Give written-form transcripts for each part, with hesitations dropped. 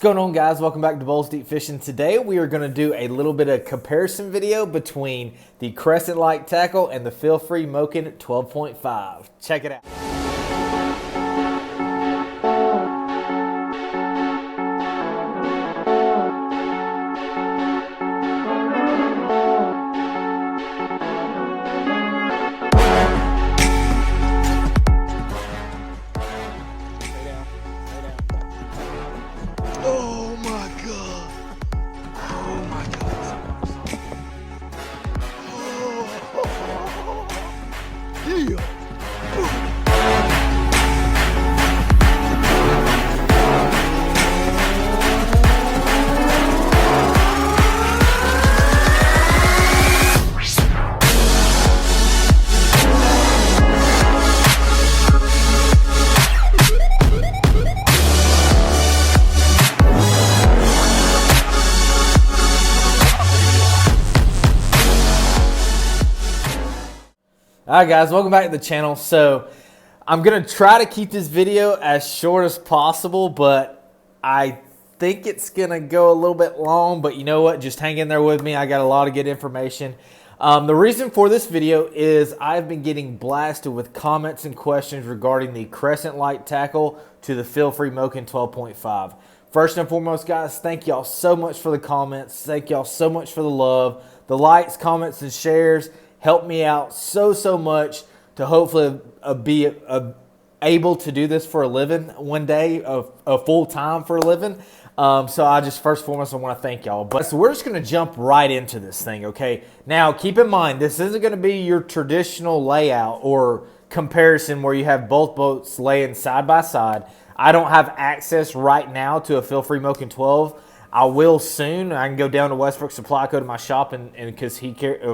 What's going on, guys? Welcome back to Bowls Deep Fishing. Today we are going to do a little bit of comparison video between the Crescent Lite tackle and the Feel Free Moken 12.5. Check it out. Oh my god! Oh my god! Oh, yeah! Alright guys, welcome back to the channel. So I'm going to try to keep this video as short as possible, but I think it's going to go a little bit long, but you know what, just hang in there with me. I got a lot of good information. The reason for this video is I've been getting blasted with comments and questions regarding the Crescent Lite tackle to the Feel Free Moken 12.5. First and foremost, guys, thank y'all so much for the comments. Thank y'all so much for the love. The likes, comments, and shares help me out so much to hopefully be able to do this for a living one day, a full time for a living. So I just first and foremost I want to thank y'all. But so we're just going to jump right into this thing, okay? Now keep in mind this isn't going to be your traditional layout or comparison where you have both boats laying side by side. I don't have access right now to a Feel Free Moken 12. I will soon. I can go down to Westbrook Supply, go to my shop, and because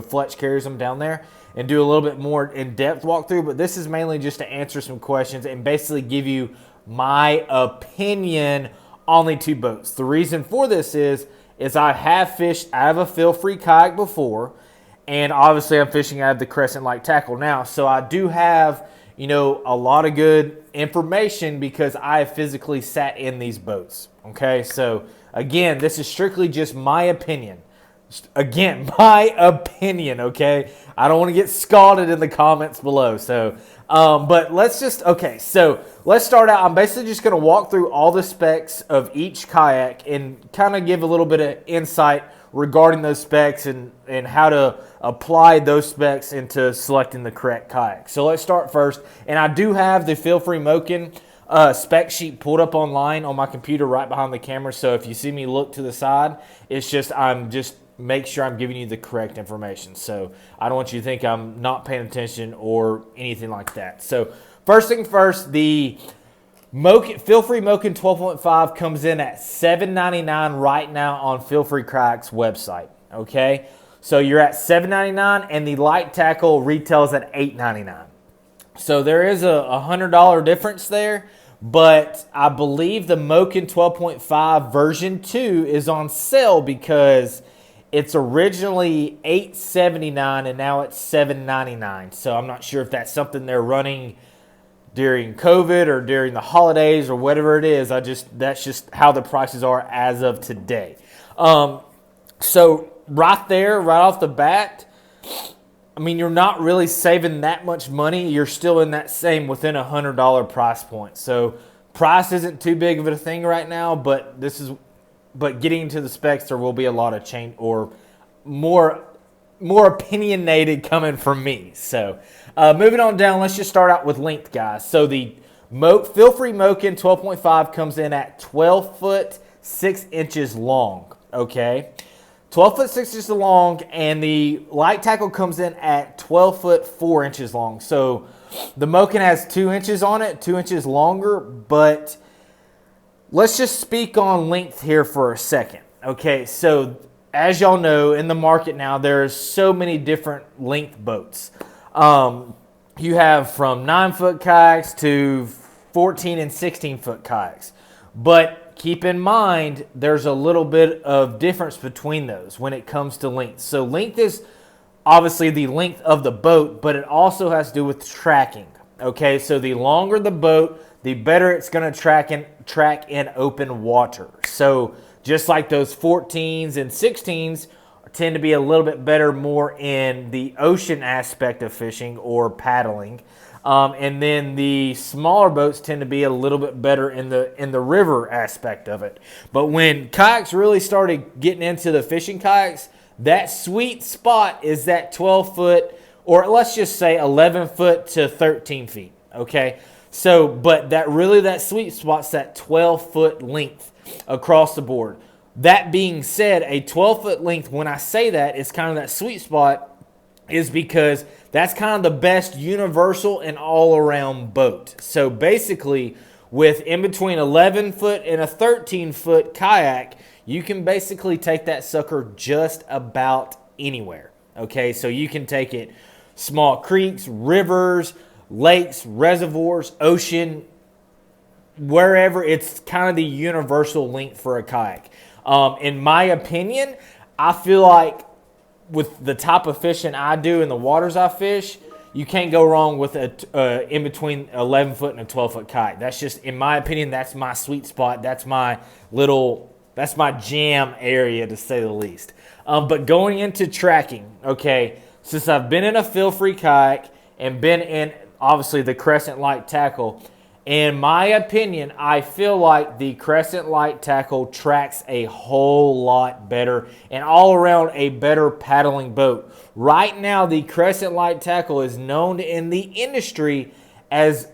Fletch carries them down there, and do a little bit more in-depth walkthrough. But this is mainly just to answer some questions and basically give you my opinion on the two boats. The reason for this is I have fished out of a Feel Free kayak before, and obviously I'm fishing out of the Crescent Lite tackle now. So I do have, you know, a lot of good information because I have physically sat in these boats. Okay, so again, this is strictly just my opinion. Again, my opinion, okay? I don't want to get scalded in the comments below. So, but let's just, okay, so let's start out. I'm basically just going to walk through all the specs of each kayak and kind of give a little bit of insight regarding those specs and how to apply those specs into selecting the correct kayak. So let's start first. And I do have the Feel Free Moken spec sheet pulled up online on my computer right behind the camera. So if you see me look to the side, it's just make sure I'm giving you the correct information. So I don't want you to think I'm not paying attention or anything like that. So first thing first, the Feel Free Moken 12.5 comes in at $7.99 right now on Feel Free Kayak's website. Okay, so you're at $7.99 and the Lite tackle retails at $8.99. So there is a $100 difference there, but I believe the Moken 12.5 version 2 is on sale because it's originally $8.79 and now it's $7.99. So I'm not sure if that's something they're running during COVID or during the holidays or whatever it is. That's just how the prices are as of today. So right there, right off the bat, I mean, you're not really saving that much money. You're still in that same within $100 price point. So price isn't too big of a thing right now, but getting into the specs, there will be a lot of change or more opinionated coming from me. So moving on down, let's just start out with length, guys. So the Feel Free Moken 12.5 comes in at 12 foot 6 inches long. Okay. 12 foot 6 inches long, and the Lite tackle comes in at 12 foot 4 inches long. So the Moken has 2 inches on it, 2 inches longer, but let's just speak on length here for a second. Okay, so as y'all know, in the market now, there's so many different length boats. You have from 9-foot kayaks to 14 and 16-foot kayaks. But keep in mind, there's a little bit of difference between those when it comes to length. So length is obviously the length of the boat, but it also has to do with tracking. Okay, so the longer the boat, the better it's going to track in open water. So just like those 14s and 16s tend to be a little bit better more in the ocean aspect of fishing or paddling. And then the smaller boats tend to be a little bit better in the river aspect of it. But when kayaks really started getting into the fishing kayaks, that sweet spot is that 12-foot, or let's just say 11 foot to 13 feet, okay? So, but that sweet spot's that 12-foot length across the board. That being said, a 12-foot length, when I say that, it's kind of that sweet spot, is because that's kind of the best universal and all-around boat. So basically, with in between 11-foot and a 13-foot kayak, you can basically take that sucker just about anywhere. Okay, so you can take it small creeks, rivers, lakes, reservoirs, ocean, wherever. It's kind of the universal length for a kayak. In my opinion, I feel like with the type of fishing I do and the waters I fish, you can't go wrong with a in between 11-foot and a 12-foot kayak. That's just, in my opinion, that's my sweet spot. That's my jam area, to say the least. But going into tracking, okay, since I've been in a feel-free kayak and been in, obviously, the Crescent Lite tackle, in my opinion, I feel like the Crescent Lite tackle tracks a whole lot better and all around a better paddling boat. Right now, the Crescent Lite tackle is known in the industry as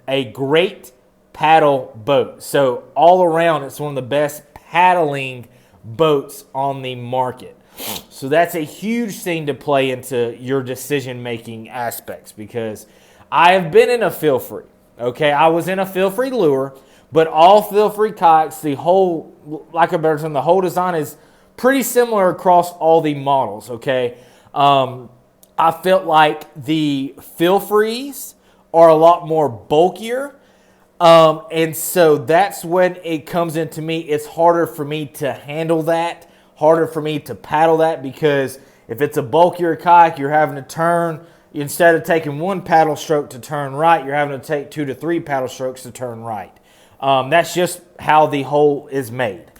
a great paddle boat. So all around, it's one of the best paddling boats on the market. So that's a huge thing to play into your decision-making aspects, because I have been in a feel-free. Okay, I was in a feel-free lure, but all feel-free kayaks, the whole, like a better term, the whole design is pretty similar across all the models, okay? I felt like the feel-frees are a lot more bulkier, and so that's when it comes into me. It's harder for me to handle that, harder for me to paddle that, because if it's a bulkier kayak, you're having to turn. Instead of taking one paddle stroke to turn right, you're having to take 2 to 3 paddle strokes to turn right. That's just how the hole is made.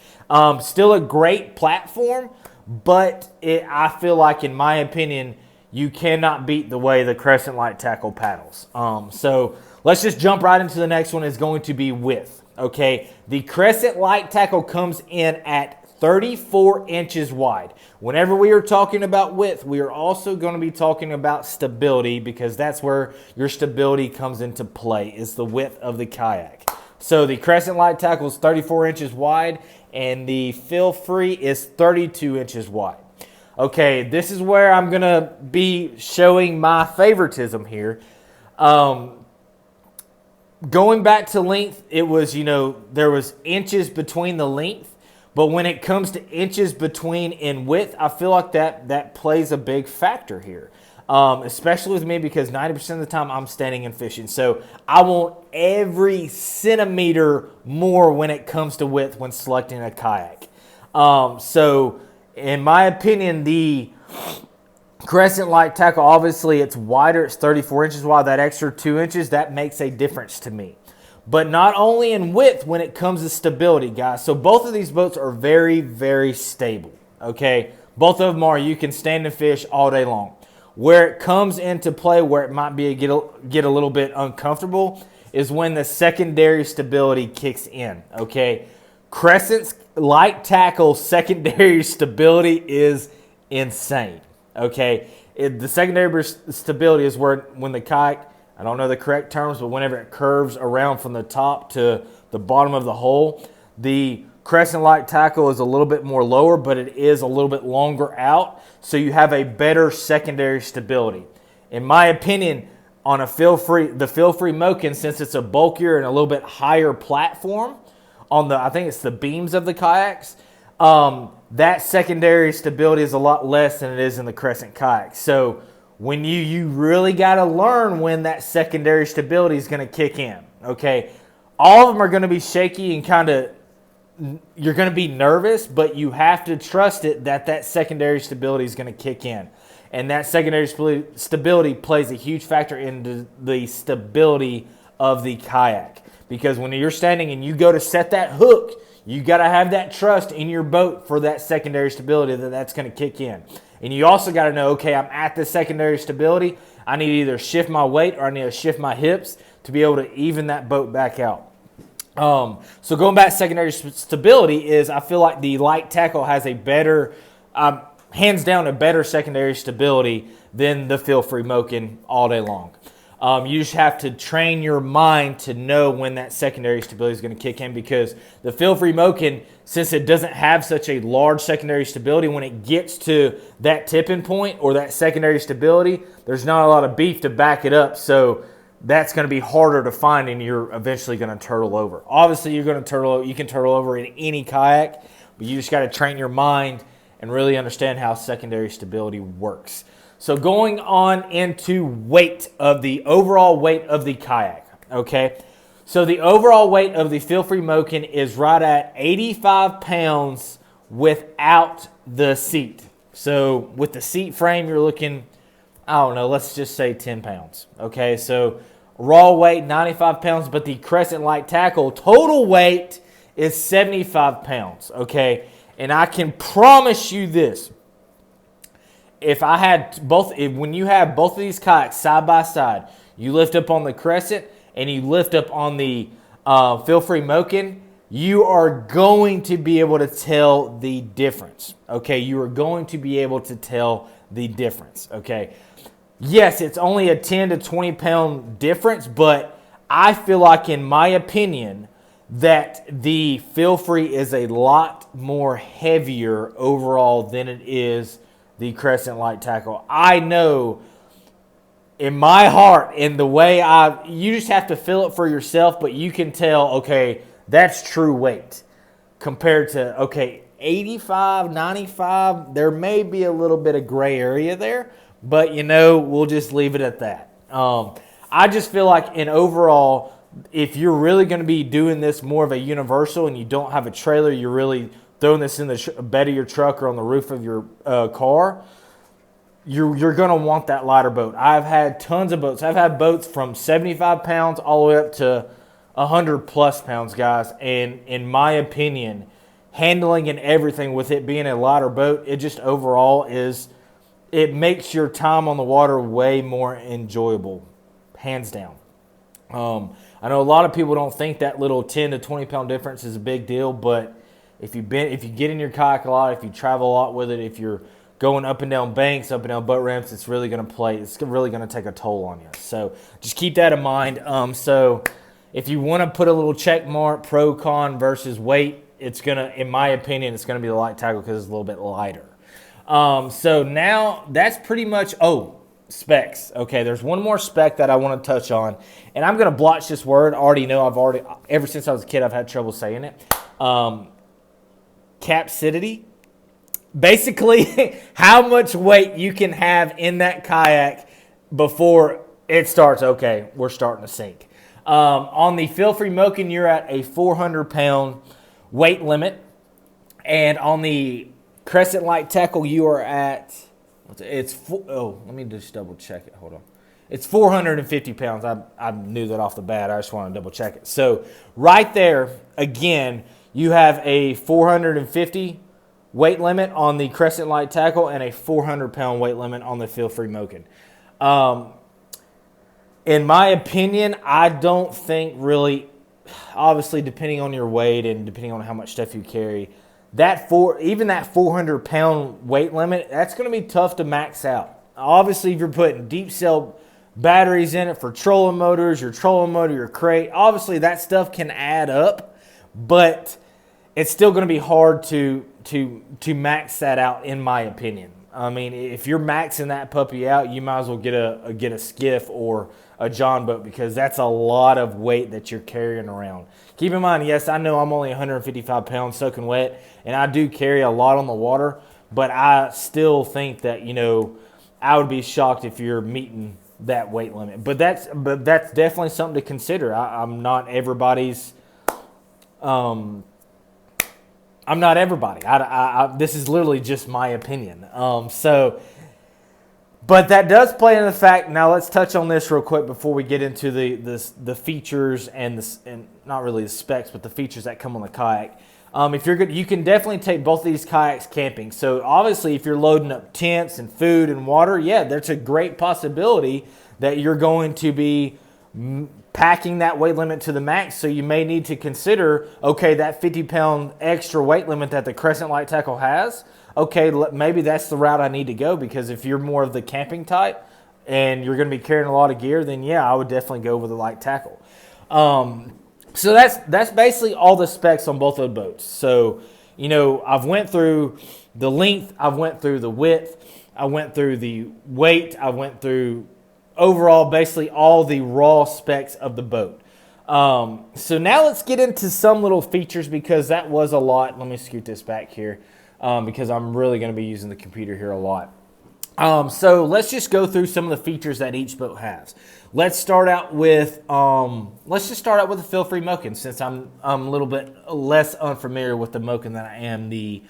Still a great platform, but I feel like, in my opinion, you cannot beat the way the Crescent Lite tackle paddles. So let's just jump right into the next one. Is going to be width. Okay, the Crescent Lite tackle comes in at 34 inches wide. Whenever we are talking about width, we are also going to be talking about stability, because that's where your stability comes into play, is the width of the kayak. So the Crescent Lite tackle is 34 inches wide, and the Feel Free is 32 inches wide. Okay, this is where I'm going to be showing my favoritism here. Going back to length, it was, there was inches between the length. But when it comes to inches between in width, I feel like that plays a big factor here, especially with me, because 90% of the time I'm standing and fishing. So I want every centimeter more when it comes to width when selecting a kayak. So in my opinion, the Crescent Lite tackle, obviously it's wider. It's 34 inches wide. That extra 2 inches, that makes a difference to me. But not only in width when it comes to stability, guys. So both of these boats are very, very stable, okay? Both of them are. You can stand and fish all day long. Where it comes into play, where it might be get a little bit uncomfortable, is when the secondary stability kicks in, okay? Crescent's Lite tackle secondary stability is insane, okay? The secondary stability is when the kayak, I don't know the correct terms, but whenever it curves around from the top to the bottom of the hole, the Crescent Lite tackle is a little bit more lower, but it is a little bit longer out, so you have a better secondary stability. In my opinion, on the Feel Free Moken, since it's a bulkier and a little bit higher platform on I think it's the beams of the kayaks, that secondary stability is a lot less than it is in the Crescent kayak. So when you really got to learn when that secondary stability is going to kick in, okay? All of them are going to be shaky and kind of, you're going to be nervous, but you have to trust it that secondary stability is going to kick in. And that secondary stability plays a huge factor into the stability of the kayak. because when you're standing and you go to set that hook, you got to have that trust in your boat for that secondary stability that's going to kick in. And you also got to know, okay, I'm at the secondary stability. I need to either shift my weight or I need to shift my hips to be able to even that boat back out. So going back to secondary stability is I feel like the Lite tackle has a better, hands down, a better secondary stability than the feel-free Moken all day long. You just have to train your mind to know when that secondary stability is going to kick in, because the feel-free Moken, since it doesn't have such a large secondary stability, when it gets to that tipping point or that secondary stability, there's not a lot of beef to back it up. So that's going to be harder to find, and you're eventually going to turtle over. Obviously, you can turtle over in any kayak, but you just got to train your mind and really understand how secondary stability works. So going on into weight of the overall weight of the kayak, okay? So the overall weight of the feel-free Moken is right at 85 pounds without the seat. So with the seat frame, you're looking, I don't know, let's just say 10 pounds, okay? So raw weight, 95 pounds, but the Crescent Lite tackle total weight is 75 pounds, okay? And I can promise you this. When you have both of these kayaks side by side, you lift up on the Crescent and you lift up on the feel-free Moken, you are going to be able to tell the difference, okay? You are going to be able to tell the difference, okay? Yes, it's only a 10 to 20 pound difference, but I feel like, in my opinion, that the feel-free is a lot more heavier overall than it is the Crescent Lite tackle. I know in my heart, in the way you just have to feel it for yourself, but you can tell, okay, that's true weight compared to, okay, 85, 95, there may be a little bit of gray area there, but, we'll just leave it at that. I just feel like in overall, if you're really going to be doing this more of a universal and you don't have a trailer, you're really throwing this in the bed of your truck or on the roof of your car, you're going to want that lighter boat. I've had tons of boats. I've had boats from 75 pounds all the way up to 100-plus pounds, guys. And in my opinion, handling and everything with it being a lighter boat, it just overall it makes your time on the water way more enjoyable, hands down. I know a lot of people don't think that little 10 to 20 pound difference is a big deal, but if you get in your kayak a lot, if you travel a lot with it, if you're going up and down banks, up and down boat ramps, it's really going to take a toll on you. So just keep that in mind. So if you want to put a little check mark, pro, con versus weight, in my opinion, it's going to be the Lite tackle because it's a little bit lighter. So now that's pretty much, specs. Okay, there's one more spec that I want to touch on, and I'm going to blotch this word. I already know ever since I was a kid, I've had trouble saying it. Capsidity. Basically, how much weight you can have in that kayak before it starts, okay, we're starting to sink. On the feel-free Moken, you're at a 400-pound weight limit. And on the Crescent Lite tackle, you are at, let me just double check it. Hold on. It's 450 pounds. I knew that off the bat. I just want to double check it. So right there, again, you have a 450 weight limit on the Crescent Lite tackle and a 400-pound weight limit on the feel-free Moken. In my opinion, I don't think really, obviously depending on your weight and depending on how much stuff you carry, even that 400-pound weight limit, that's going to be tough to max out. Obviously, if you're putting deep cell batteries in it for trolling motors, your crate, obviously that stuff can add up, but it's still going to be hard to max that out, in my opinion. I mean, if you're maxing that puppy out, you might as well get a skiff or a John boat, because that's a lot of weight that you're carrying around. Keep in mind, yes, I know I'm only 155 pounds soaking wet, and I do carry a lot on the water, but I still think that, I would be shocked if you're meeting that weight limit. But that's definitely something to consider. I'm not everybody's. I'm not everybody. This is literally just my opinion. So But that does play into the fact. Now let's touch on this real quick before we get into the features and not really the specs, but the features that come on the kayak. If you're good, you can definitely take both of these kayaks camping. So obviously, if you're loading up tents and food and water, yeah, there's a great possibility that you're going to be packing that weight limit to the max. So you may need to consider, okay, that 50-pound extra weight limit that the Crescent Lite tackle has. Okay, maybe that's the route I need to go, because if you're more of the camping type and you're going to be carrying a lot of gear, then yeah, I would definitely go with the light tackle. So that's basically all the specs on both of the boats. So, you know, I've went through the length, I've went through the width, I went through the weight, I went through overall basically all the raw specs of the boat. So now let's get into some little features, because that was a lot. Let me scoot this back here. Because I'm really going to be using the computer here a lot. So let's just go through some of the features that each boat has. Let's start out with the feel-free Moken, since I'm a little bit less unfamiliar with the Moken than I am the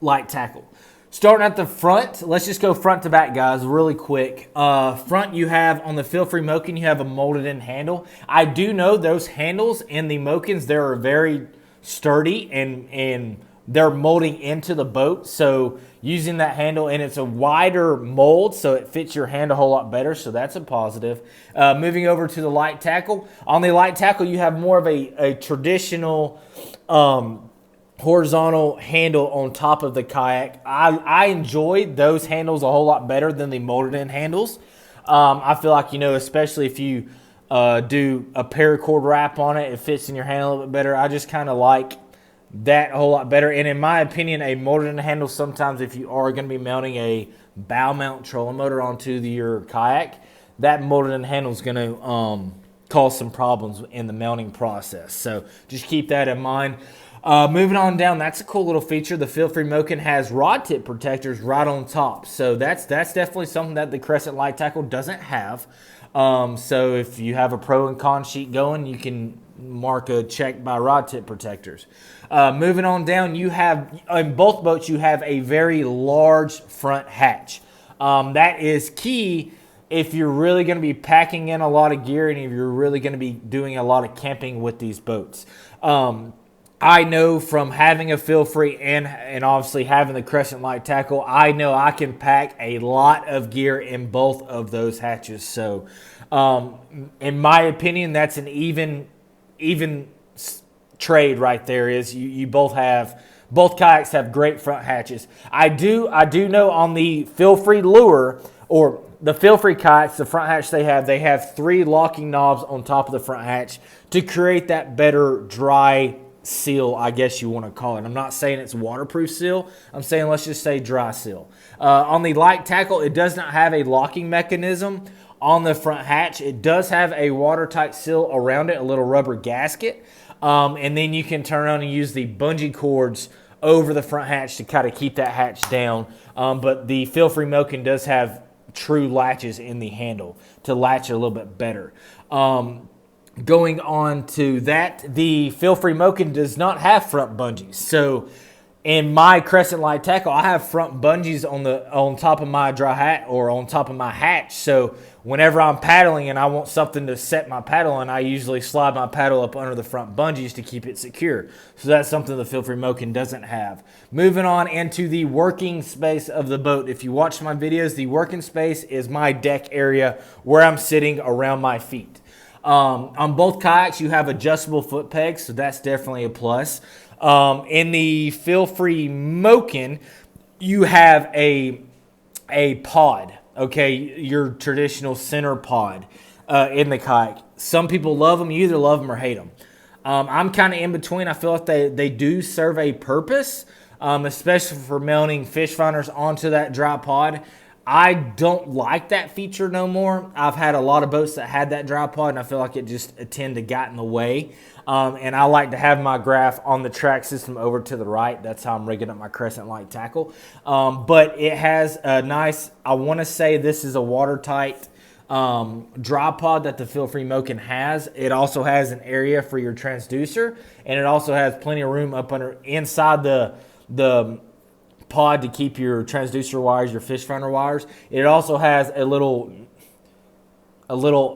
light tackle. Starting at the front, let's just go front to back, guys, really quick. Front, you have on the feel-free Moken, you have a molded-in handle. I do know those handles in the Mokens, they're very sturdy and they're molding into the boat, so using that handle, and it's a wider mold, so it fits your hand a whole lot better, so that's a positive. Moving over to the light tackle. On the light tackle, you have more of a traditional horizontal handle on top of the kayak. I enjoy those handles a whole lot better than the molded-in handles. I feel like, you know, especially if you do a paracord wrap on it, it fits in your hand a little bit better. I just kind of like that a whole lot better. And in my opinion, a molded handle, sometimes if you are going to be mounting a bow mount trolling motor onto your kayak, that molded handle is going to cause some problems in the mounting process. So just keep that in mind. Moving on down, that's a cool little feature. The feel-free Moken has rod tip protectors right on top. So that's definitely something that the Crescent Light Tackle doesn't have. So if you have a pro and con sheet going, you can mark a check by rod tip protectors. Moving on down, you have, in both boats, you have a very large front hatch. That is key if you're really going to be packing in a lot of gear and if you're really going to be doing a lot of camping with these boats. I know from having a feel-free and obviously having the Crescent Light Tackle, I know I can pack a lot of gear in both of those hatches. So, in my opinion, that's an even trade right there. Is you both kayaks have great front hatches. I do know on the feel-free lure or the feel-free kayaks, the front hatch they have 3 locking knobs on top of the front hatch to create that better dry seal, I guess you want to call it. I'm not saying it's waterproof seal. I'm saying let's just say dry seal. On the light tackle, it does not have a locking mechanism on the front hatch. It does have a watertight seal around it, a little rubber gasket. And then you can turn around and use the bungee cords over the front hatch to kind of keep that hatch down. But the feel-free Moken does have true latches in the handle to latch it a little bit better. Going on to that, the feel-free Moken does not have front bungees. So in my Crescent Light Tackle, I have front bungees on top of my dry hat or on top of my hatch. So whenever I'm paddling and I want something to set my paddle on, I usually slide my paddle up under the front bungees to keep it secure. So that's something the feel-free Moken doesn't have. Moving on into the working space of the boat. If you watch my videos, the working space is my deck area where I'm sitting around my feet. On both kayaks, you have adjustable foot pegs, so that's definitely a plus. In the feel-free Moken, you have a pod, okay, your traditional center pod in the kayak. Some people love them. You either love them or hate them. I'm kind of in between. I feel like they do serve a purpose, especially for mounting fish finders onto that dry pod. I don't like that feature no more. I've had a lot of boats that had that dry pod, and I feel like it just tend to got in the way. And I like to have my graph on the track system over to the right. That's how I'm rigging up my Crescent Light Tackle. But it has a nice, I want to say this is a watertight dry pod that the feel-free Moken has. It also has an area for your transducer, and it also has plenty of room up inside the pod to keep your transducer wires, your fish finder wires. It also has a little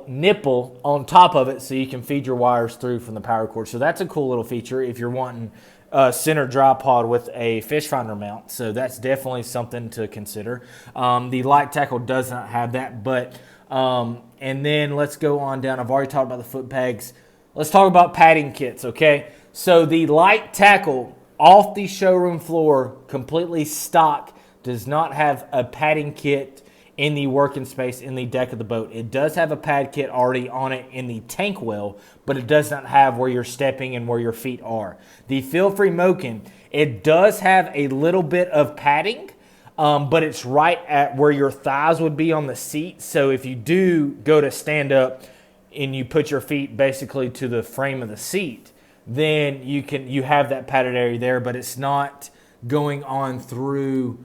nipple on top of it so you can feed your wires through from the power cord. So that's a cool little feature if you're wanting a center dry pod with a fish finder mount. So that's definitely something to consider. The Lite tackle does not have that, but and then let's go on down. I've already talked about the foot pegs. Let's talk about padding kits, okay? So the Lite tackle off the showroom floor, completely stock, does not have a padding kit in the working space in the deck of the boat. It does have a pad kit already on it in the tank well, but it does not have where you're stepping and where your feet are. The Feel Free Moken, it does have a little bit of padding, but it's right at where your thighs would be on the seat. So if you do go to stand up and you put your feet basically to the frame of the seat, then you have that padded area there, but it's not going on through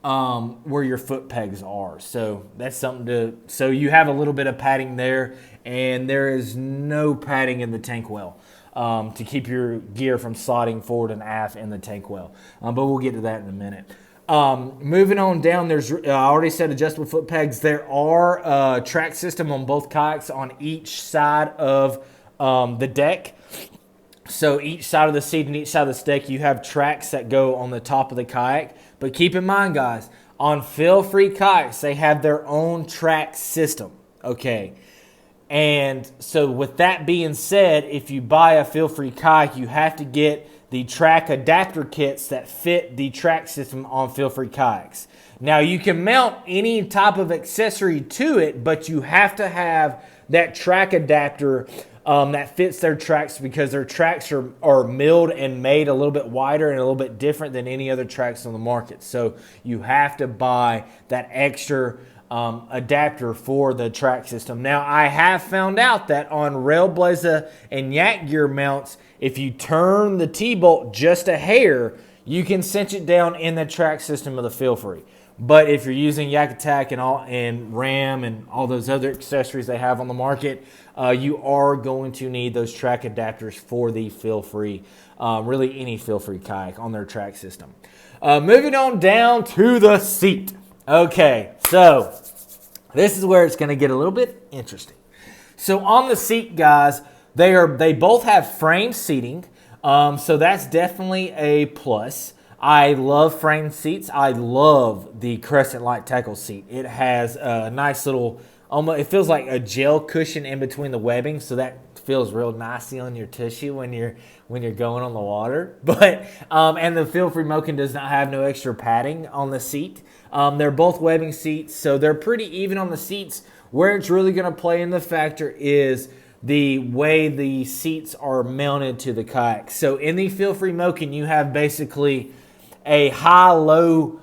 where your foot pegs are. So that's something so you have a little bit of padding there, and there is no padding in the tank well to keep your gear from sliding forward and aft in the tank well. But we'll get to that in a minute. Moving on down, I already said adjustable foot pegs. There are track system on both kayaks on each side of the deck. So each side of the seat and each side of the deck, you have tracks that go on the top of the kayak. But keep in mind, guys, on Feel Free kayaks, they have their own track system, okay? And so with that being said, if you buy a Feel Free kayak, you have to get the track adapter kits that fit the track system on Feel Free kayaks. Now, you can mount any type of accessory to it, but you have to have that track adapter that fits their tracks, because their tracks are milled and made a little bit wider and a little bit different than any other tracks on the market. So you have to buy that extra adapter for the track system. Now, I have found out that on Railblazer and Yak Gear mounts, if you turn the T-bolt just a hair, you can cinch it down in the track system of the Feel Free. But if you're using Yak Attack and Ram and all those other accessories they have on the market, you are going to need those track adapters for the Feel Free, really any Feel Free kayak on their track system. Moving on down to the seat. Okay, so this is where it's going to get a little bit interesting. So on the seat, guys, they both have frame seating, so that's definitely a plus. I love frame seats. I love the Crescent Lite tackle seat. It has a nice little, almost, it feels like a gel cushion in between the webbing, so that feels real nicey on your tushy when you're going on the water. But and the Feel Free Moken does not have no extra padding on the seat. They're both webbing seats, so they're pretty even on the seats. Where it's really going to play in the factor is the way the seats are mounted to the kayak. So in the Feel Free Moken, you have basically a high-low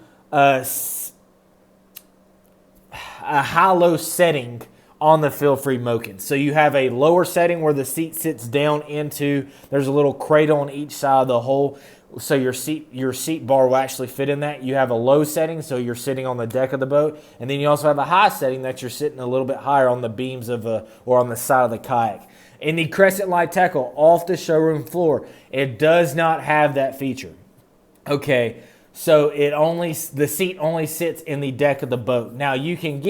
setting on the Feel Free Moken. So you have a lower setting where the seat sits down into, there's a little cradle on each side of the hole, so your seat bar will actually fit in that. You have a low setting, so you're sitting on the deck of the boat, and then you also have a high setting that you're sitting a little bit higher on the beams of or on the side of the kayak. In the Crescent Lite tackle off the showroom floor, it does not have that feature. Okay, so the seat only sits in the deck of the boat. Now you can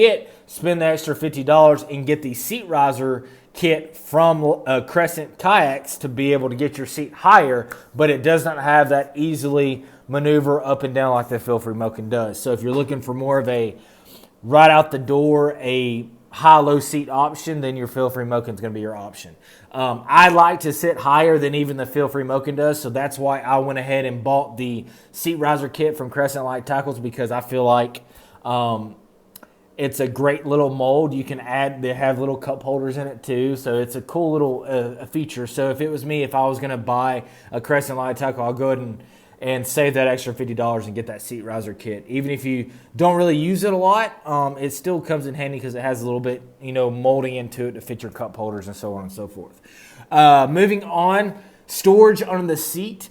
spend the extra $50 and get the seat riser kit from Crescent Kayaks to be able to get your seat higher, but it does not have that easily maneuver up and down like the Feel Free Moken does. So if you're looking for more of a right out the door, a high-low seat option, then your Feel Free Moken is going to be your option. I like to sit higher than even the Feel Free Moken does, so that's why I went ahead and bought the seat riser kit from Crescent Lite Tackles, because I feel like it's a great little mold. You can they have little cup holders in it too, so it's a cool little feature. So if it was me, if I was going to buy a Crescent Lite Tackle, I'll go ahead and save that extra $50 and get that seat riser kit. Even if you don't really use it a lot, it still comes in handy because it has a little bit, molding into it to fit your cup holders and so on and so forth. Moving on, storage under the seat.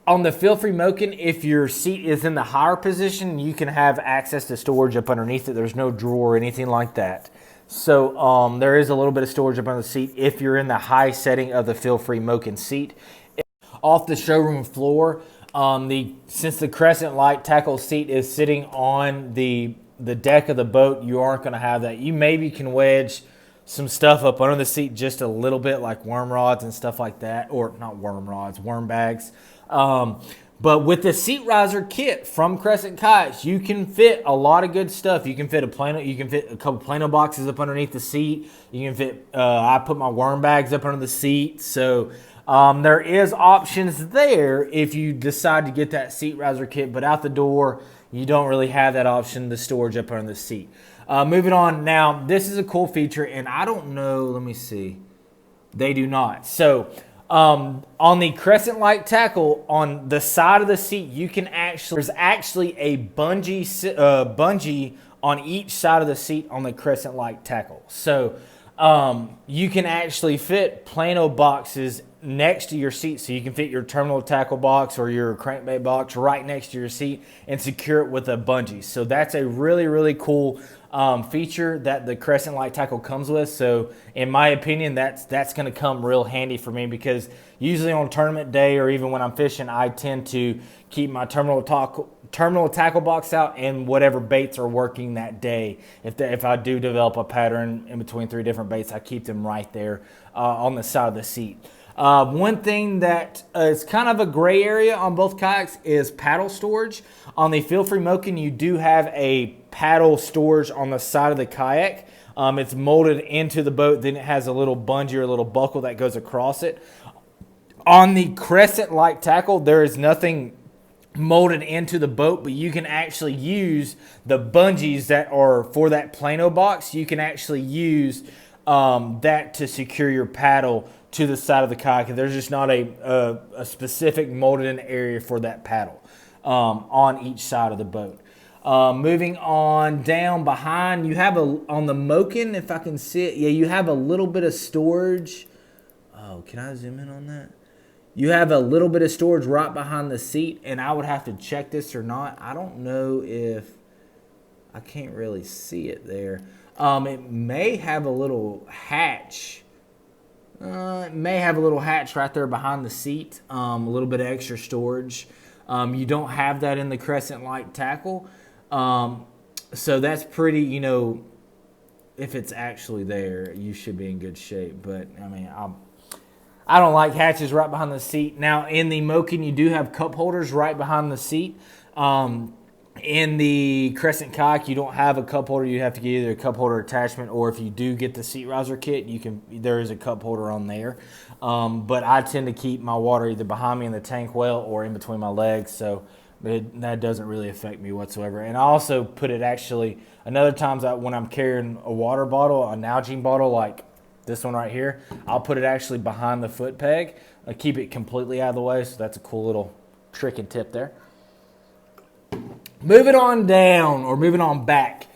On the Feel Free Moken, if your seat is in the higher position, you can have access to storage up underneath it. There's no drawer or anything like that. So there is a little bit of storage up under the seat if you're in the high setting of the Feel Free Moken seat. Off the showroom floor, Since the Crescent Lite tackle seat is sitting on the deck of the boat, you aren't going to have that. You maybe can wedge some stuff up under the seat just a little bit, like worm rods and stuff like that, or not worm rods, worm bags. But with the seat riser kit from Crescent Kayaks, you can fit a lot of good stuff. You can fit a couple Plano boxes up underneath the seat. You can fit. I put my worm bags up under the seat, so there is options there if you decide to get that seat riser kit. But out the door, you don't really have that option. The storage up under the seat. Moving on now, this is a cool feature, and I don't know. Let me see. They do not. So. On the Crescent Lite tackle, on the side of the seat, there's actually a bungee on each side of the seat on the Crescent Lite tackle. So you can actually fit Plano boxes next to your seat, so you can fit your terminal tackle box or your crankbait box right next to your seat and secure it with a bungee. So that's a really, really cool feature that the Crescent Lite tackle comes with. So in my opinion, that's going to come real handy for me, because usually on tournament day or even when I'm fishing, I tend to keep my terminal tackle box out and whatever baits are working that day. If I do develop a pattern in between 3 different baits, I keep them right there on the side of the seat. One thing that is kind of a gray area on both kayaks is paddle storage. On the Feel Free Moken, you do have a paddle storage on the side of the kayak. It's molded into the boat, then it has a little bungee or a little buckle that goes across it. On the Crescent Lite tackle, there is nothing molded into the boat, but you can actually use the bungees that are for that Plano box. You can actually use that to secure your paddle to the side of the kayak. There's just not a specific molded in area for that paddle on each side of the boat. Moving on down behind, you have on the Moken, if I can see it, yeah, you have a little bit of storage. Oh, can I zoom in on that? You have a little bit of storage right behind the seat, and I would have to check this or not. I don't know if I can't really see it there. It may have a little hatch. It may have a little hatch right there behind the seat. A little bit of extra storage. You don't have that in the Crescent Lite tackle. So that's pretty, if it's actually there, you should be in good shape. But, I mean, I don't like hatches right behind the seat. Now, in the Moken, you do have cup holders right behind the seat. In the Crescent Kayak, you don't have a cup holder. You have to get either a cup holder attachment, or if you do get the seat riser kit, there is a cup holder on there. But I tend to keep my water either behind me in the tank well or in between my legs, so that doesn't really affect me whatsoever. And I also put it actually, another times when I'm carrying a water bottle, a Nalgene bottle like this one right here, I'll put it actually behind the foot peg. I keep it completely out of the way, so that's a cool little trick and tip there. Moving on down, or moving on back.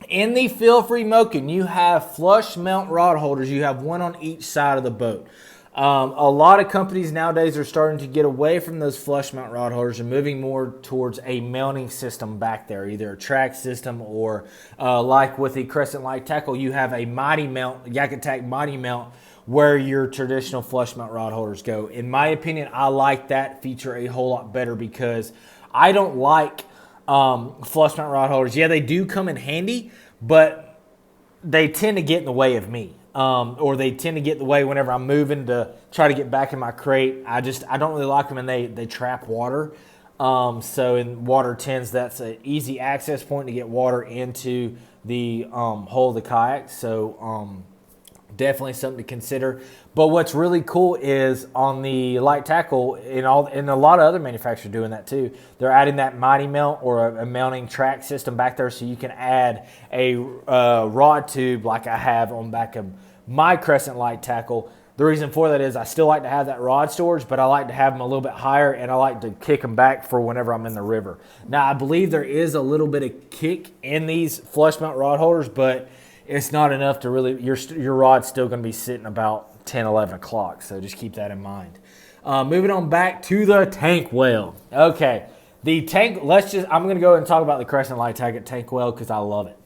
In the Feel Free Moken, you have flush mount rod holders. You have one on each side of the boat. A lot of companies nowadays are starting to get away from those flush mount rod holders and moving more towards a mounting system back there, either a track system or like with the Crescent Lite tackle, you have a Mighty Mount, Yak Attack Mighty Mount, where your traditional flush mount rod holders go. In my opinion, I like that feature a whole lot better, because I don't like flush mount rod holders. Yeah, they do come in handy, but they tend to get in the way of me. Or they tend to get in the way whenever I'm moving to try to get back in my crate. I don't really like them, and they trap water. So in water tins, that's an easy access point to get water into the hull of the kayak. So definitely something to consider. But what's really cool is on the light tackle, and a lot of other manufacturers doing that too, they're adding that Mighty Mount or a mounting track system back there, so you can add a rod tube like I have on back of my Crescent Lite tackle. The reason for that is I still like to have that rod storage, but I like to have them a little bit higher, and I like to kick them back for whenever I'm in the river. Now, I believe there is a little bit of kick in these flush mount rod holders, but it's not enough to really, your rod's still going to be sitting about 10, 11 o'clock, so just keep that in mind. Moving on back to the tank well. Okay, the tank, I'm going to go and talk about the Crescent Lite tank well because I love it.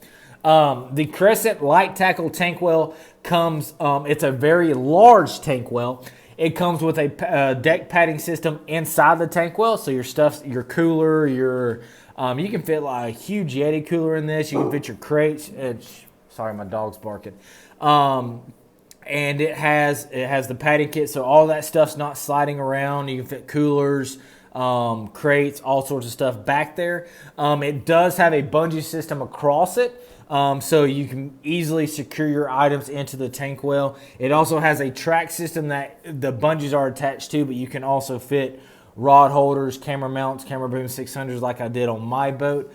The Crescent Lite tackle tank well comes, it's a very large tank well. It comes with a deck padding system inside the tank well, so your stuff, your cooler, you can fit like a huge Yeti cooler in this. You can fit your crates. Sorry, my dog's barking. And it has the padding kit, so all that stuff's not sliding around. You can fit coolers, crates, all sorts of stuff back there. It does have a bungee system across it, so you can easily secure your items into the tank well. It also has a track system that the bungees are attached to, but you can also fit rod holders, camera mounts, camera boom 600s like I did on my boat.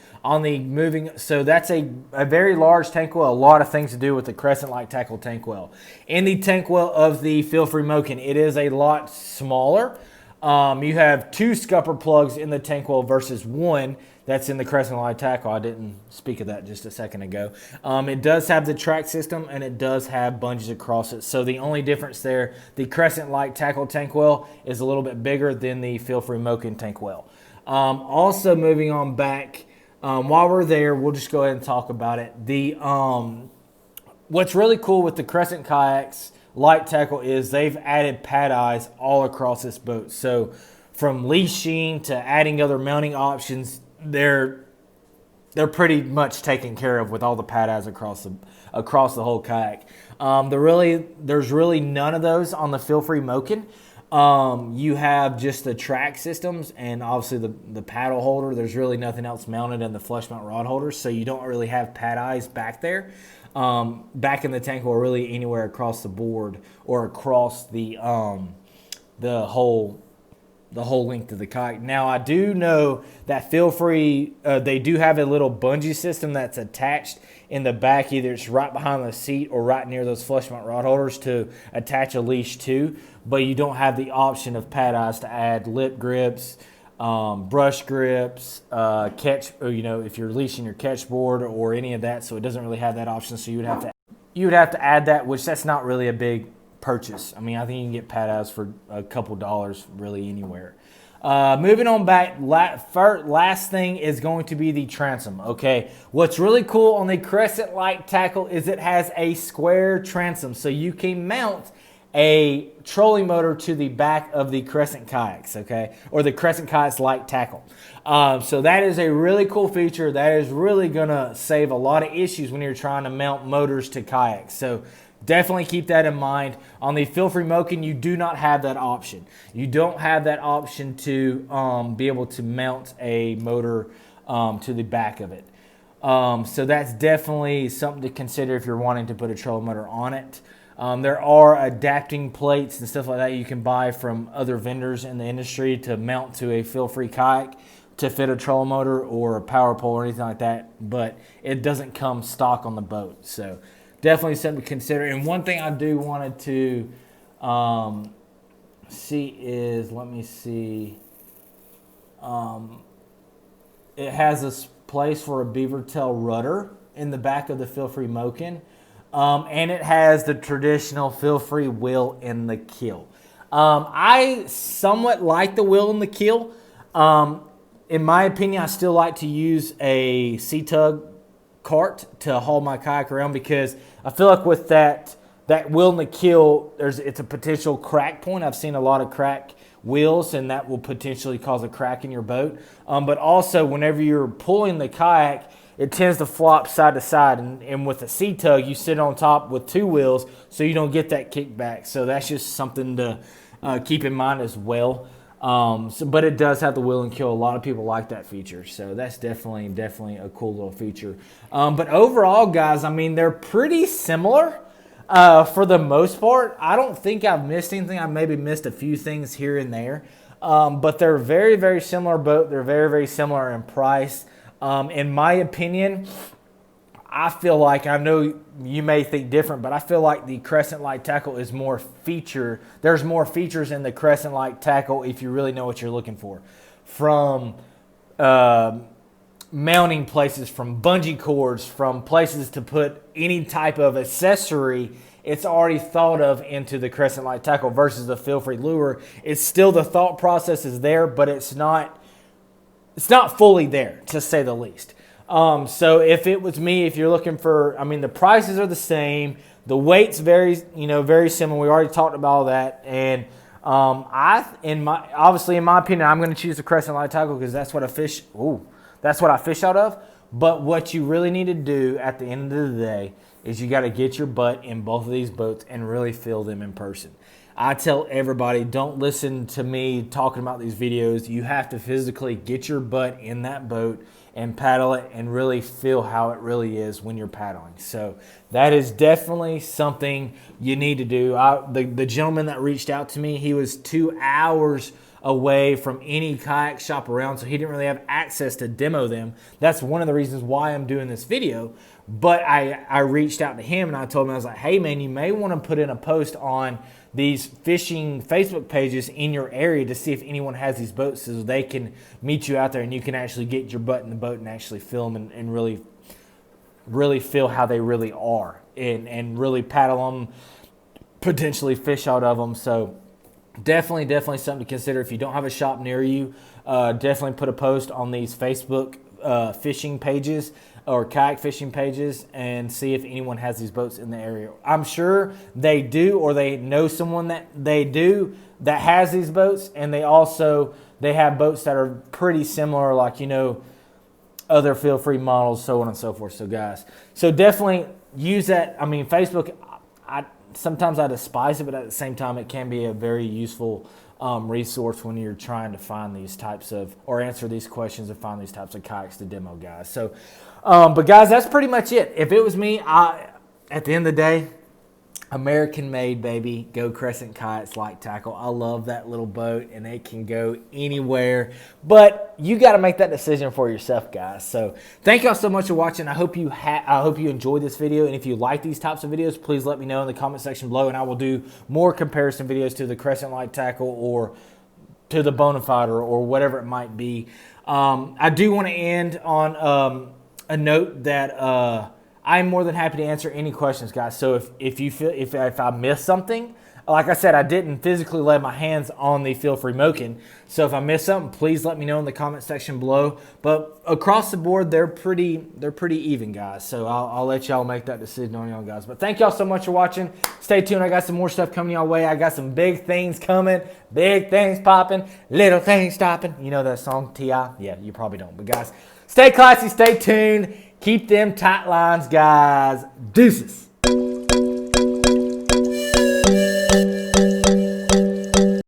So that's a very large tank well, a lot of things to do with the Crescent Lite tackle tank well. In the tank well of the Feel Free Moken, it is a lot smaller. You have 2 scupper plugs in the tank well versus 1 that's in the Crescent Lite tackle. I didn't speak of that just a second ago. It does have the track system, and it does have bungees across it. So the only difference there, the Crescent Lite tackle tank well is a little bit bigger than the Feel Free Moken tank well. Also moving on back, while we're there, we'll just go ahead and talk about it. What's really cool with the Crescent Kayaks Light tackle is they've added pad eyes all across this boat. So from leashing to adding other mounting options, they're pretty much taken care of with all the pad eyes across the whole kayak. There's really none of those on the Feel Free Moken. You have just the track systems and obviously the paddle holder. There's really nothing else mounted in the flush mount rod holders, so you don't really have pad eyes back there. Back in the tank or really anywhere across the board or across the whole length of the kayak. Now I do know that Feel Free, they do have a little bungee system that's attached in the back. Either it's right behind the seat or right near those flush mount rod holders to attach a leash to, but you don't have the option of pad eyes to add lip grips, brush grips, catch, if you're leashing your catch board or any of that. So it doesn't really have that option. So you would have to add that, which that's not really a big purchase. I mean, I think you can get pad eyes for a couple dollars really anywhere. Moving on back, last thing is going to be the transom. Okay, what's really cool on the Crescent Lite tackle is it has a square transom, so you can mount a trolling motor to the back of the Crescent kayaks, okay, or the Crescent Kayaks Lite tackle. So that is a really cool feature. That is really gonna save a lot of issues when you're trying to mount motors to kayaks. So definitely keep that in mind. On the Feel Free Moken, you do not have that option. You don't have that option to be able to mount a motor to the back of it. So that's definitely something to consider if you're wanting to put a trolling motor on it. There are adapting plates and stuff like that you can buy from other vendors in the industry to mount to a Feel Free kayak to fit a trolling motor or a power pole or anything like that, but it doesn't come stock on the boat. So definitely something to consider. And one thing I do wanted to see is, let me see, it has a place for a beaver tail rudder in the back of the Feel Free Moken. And it has the traditional Feel Free wheel in the keel. I somewhat like the wheel in the keel. In my opinion, I still like to use a C-Tug cart to haul my kayak around because I feel like with that wheel in the keel, it's a potential crack point. I've seen a lot of crack wheels, and that will potentially cause a crack in your boat. But also, whenever you're pulling the kayak, it tends to flop side to side, and with a C-Tug, you sit on top with 2 wheels, so you don't get that kickback. So that's just something to keep in mind as well. But it does have the wheel and keel. A lot of people like that feature, so that's definitely a cool little feature. But overall, guys, I mean, they're pretty similar for the most part. I don't think I've missed anything. I maybe missed a few things here and there, but they're very, very similar boat. They're very, very similar in price. In my opinion, I feel like, I know you may think different, but I feel like the Crescent Lite tackle is more feature. There's more features in the Crescent Lite tackle if you really know what you're looking for. From mounting places, from bungee cords, from places to put any type of accessory, it's already thought of into the Crescent Lite tackle versus the Feel Free lure. It's still, the thought process is there, but it's not fully there, to say the least. So if it was me, if you're looking for, I mean, the prices are the same. The weight's very similar. We already talked about all that. And Obviously in my opinion, I'm going to choose the Crescent Lite tackle because that's what I fish. That's what I fish out of. But what you really need to do at the end of the day is you got to get your butt in both of these boats and really feel them in person. I tell everybody, don't listen to me talking about these videos. You have to physically get your butt in that boat and paddle it and really feel how it really is when you're paddling. So that is definitely something you need to do. The gentleman that reached out to me, he was 2 hours away from any kayak shop around, so he didn't really have access to demo them. That's one of the reasons why I'm doing this video. But I reached out to him and I told him, I was like, hey man, you may want to put in a post on these fishing Facebook pages in your area to see if anyone has these boats so they can meet you out there and you can actually get your butt in the boat and actually film and really feel how they really are and really paddle them, potentially fish out of them. So definitely something to consider. If you don't have a shop near you, definitely put a post on these Facebook fishing pages or kayak fishing pages and see if anyone has these boats in the area. I'm sure they do, or they know someone that they do that has these boats, and they have boats that are pretty similar, like, you know, other feel-free models, so on and so forth. So guys, so definitely use that. I mean, Facebook, sometimes I despise it, but at the same time, it can be a very useful resource when you're trying to find these types of, or answer these questions and find these types of kayaks to demo, guys. So, but guys, that's pretty much it. If it was me, at the end of the day, American made, baby. Go Crescent Kayaks Lite Tackle. I love that little boat, and it can go anywhere. But you got to make that decision for yourself, guys. So thank y'all so much for watching. I hope you enjoyed this video, and if you like these types of videos, please let me know in the comment section below, and I will do more comparison videos to the Crescent Lite Tackle or to the Bonafide or whatever it might be. I do want to end on a note that I'm more than happy to answer any questions, guys. So if I missed something, like I said, I didn't physically lay my hands on the Feel Free Moken. So if I missed something, please let me know in the comment section below. But across the board, they're pretty even, guys. So I'll let y'all make that decision on y'all, guys. But thank y'all so much for watching. Stay tuned. I got some more stuff coming y'all way. I got some big things coming, big things popping, little things stopping. You know that song, T.I.? Yeah, you probably don't. But guys, stay classy, stay tuned. Keep them tight lines, guys. Deuces.